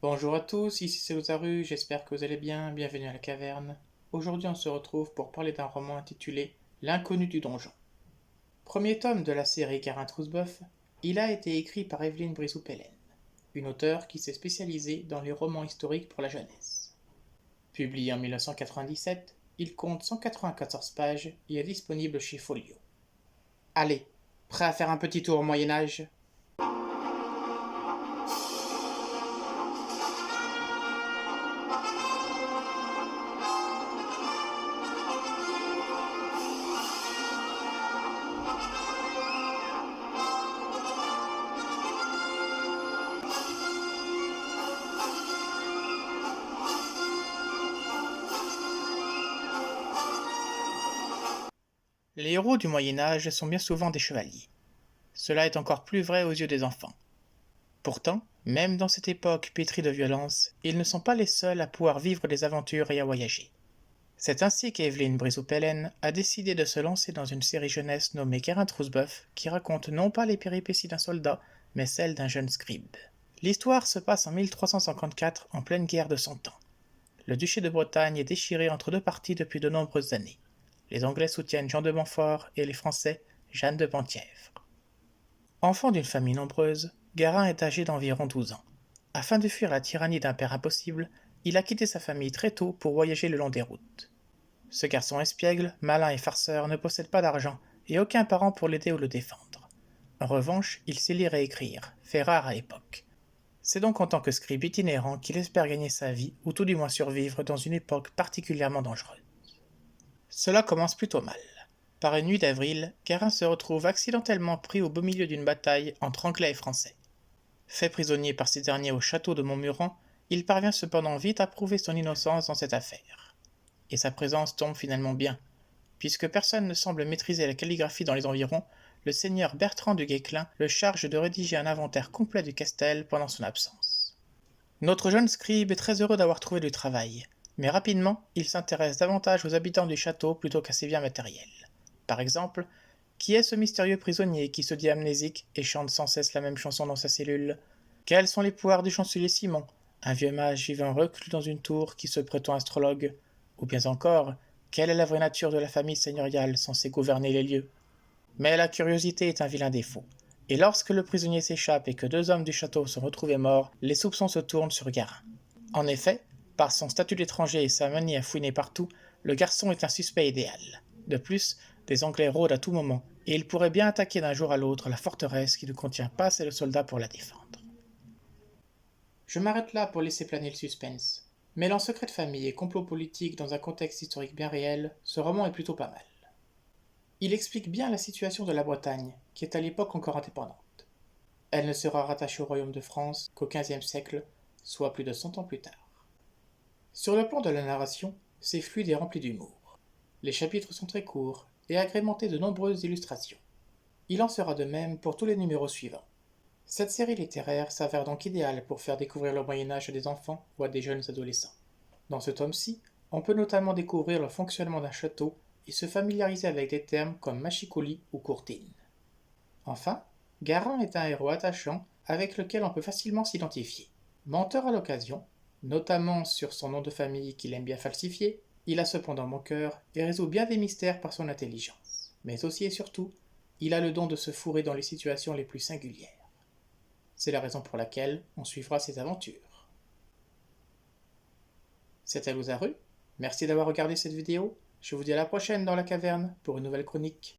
Bonjour à tous, ici c'est Ozaru, j'espère que vous allez bien, bienvenue à la caverne. Aujourd'hui on se retrouve pour parler d'un roman intitulé L'inconnu du donjon. Premier tome de la série Garin Troussebeuf, il a été écrit par Evelyne Brizou-Pellen, une auteure qui s'est spécialisée dans les romans historiques pour la jeunesse. Publié en 1997, il compte 194 pages et est disponible chez Folio. Allez, prêt à faire un petit tour au Moyen-Âge? Les héros du Moyen-Âge sont bien souvent des chevaliers. Cela est encore plus vrai aux yeux des enfants. Pourtant, même dans cette époque pétrie de violence, ils ne sont pas les seuls à pouvoir vivre des aventures et à voyager. C'est ainsi qu'Evelyn Brizou-Pellen a décidé de se lancer dans une série jeunesse nommée Guérin-Troussebeuf qui raconte non pas les péripéties d'un soldat, mais celles d'un jeune scribe. L'histoire se passe en 1354 en pleine guerre de Cent Ans. Le duché de Bretagne est déchiré entre deux parties depuis de nombreuses années. Les Anglais soutiennent Jean de Montfort et les Français Jeanne de Penthièvre. Enfant d'une famille nombreuse, Garin est âgé d'environ 12 ans. Afin de fuir la tyrannie d'un père impossible, il a quitté sa famille très tôt pour voyager le long des routes. Ce garçon espiègle, malin et farceur ne possède pas d'argent et aucun parent pour l'aider ou le défendre. En revanche, il sait lire et écrire, fait rare à l'époque. C'est donc en tant que scribe itinérant qu'il espère gagner sa vie ou tout du moins survivre dans une époque particulièrement dangereuse. Cela commence plutôt mal. Par une nuit d'avril, Garin se retrouve accidentellement pris au beau milieu d'une bataille entre Anglais et Français. Fait prisonnier par ces derniers au château de Montmuran, il parvient cependant vite à prouver son innocence dans cette affaire. Et sa présence tombe finalement bien. Puisque personne ne semble maîtriser la calligraphie dans les environs, le seigneur Bertrand du Guesclin le charge de rédiger un inventaire complet du Castel pendant son absence. Notre jeune scribe est très heureux d'avoir trouvé du travail, mais rapidement, il s'intéresse davantage aux habitants du château plutôt qu'à ses biens matériels. Par exemple, qui est ce mystérieux prisonnier qui se dit amnésique et chante sans cesse la même chanson dans sa cellule? Quels sont les pouvoirs du chancelier Simon, un vieux mage vivant reclus dans une tour qui se prétend astrologue? Ou bien encore, quelle est la vraie nature de la famille seigneuriale censée gouverner les lieux? Mais la curiosité est un vilain défaut. Et lorsque le prisonnier s'échappe et que deux hommes du château sont retrouvés morts, les soupçons se tournent sur Garin. En effet, par son statut d'étranger et sa manie à fouiner partout, le garçon est un suspect idéal. De plus, des Anglais rôdent à tout moment, et il pourrait bien attaquer d'un jour à l'autre la forteresse qui ne contient pas assez de soldats pour la défendre. Je m'arrête là pour laisser planer le suspense. Mêlant secret de famille et complot politique dans un contexte historique bien réel, ce roman est plutôt pas mal. Il explique bien la situation de la Bretagne, qui est à l'époque encore indépendante. Elle ne sera rattachée au royaume de France qu'au XVe siècle, soit plus de 100 ans plus tard. Sur le plan de la narration, c'est fluide et rempli d'humour. Les chapitres sont très courts et agrémentés de nombreuses illustrations. Il en sera de même pour tous les numéros suivants. Cette série littéraire s'avère donc idéale pour faire découvrir le Moyen-Âge à des enfants ou à des jeunes adolescents. Dans ce tome-ci, on peut notamment découvrir le fonctionnement d'un château et se familiariser avec des termes comme machicoulis ou courtine. Enfin, Garin est un héros attachant avec lequel on peut facilement s'identifier. Menteur à l'occasion, notamment sur son nom de famille qu'il aime bien falsifier, il a cependant mon cœur et résout bien des mystères par son intelligence. Mais aussi et surtout, il a le don de se fourrer dans les situations les plus singulières. C'est la raison pour laquelle on suivra ses aventures. C'était Lozaru, merci d'avoir regardé cette vidéo, je vous dis à la prochaine dans la caverne pour une nouvelle chronique.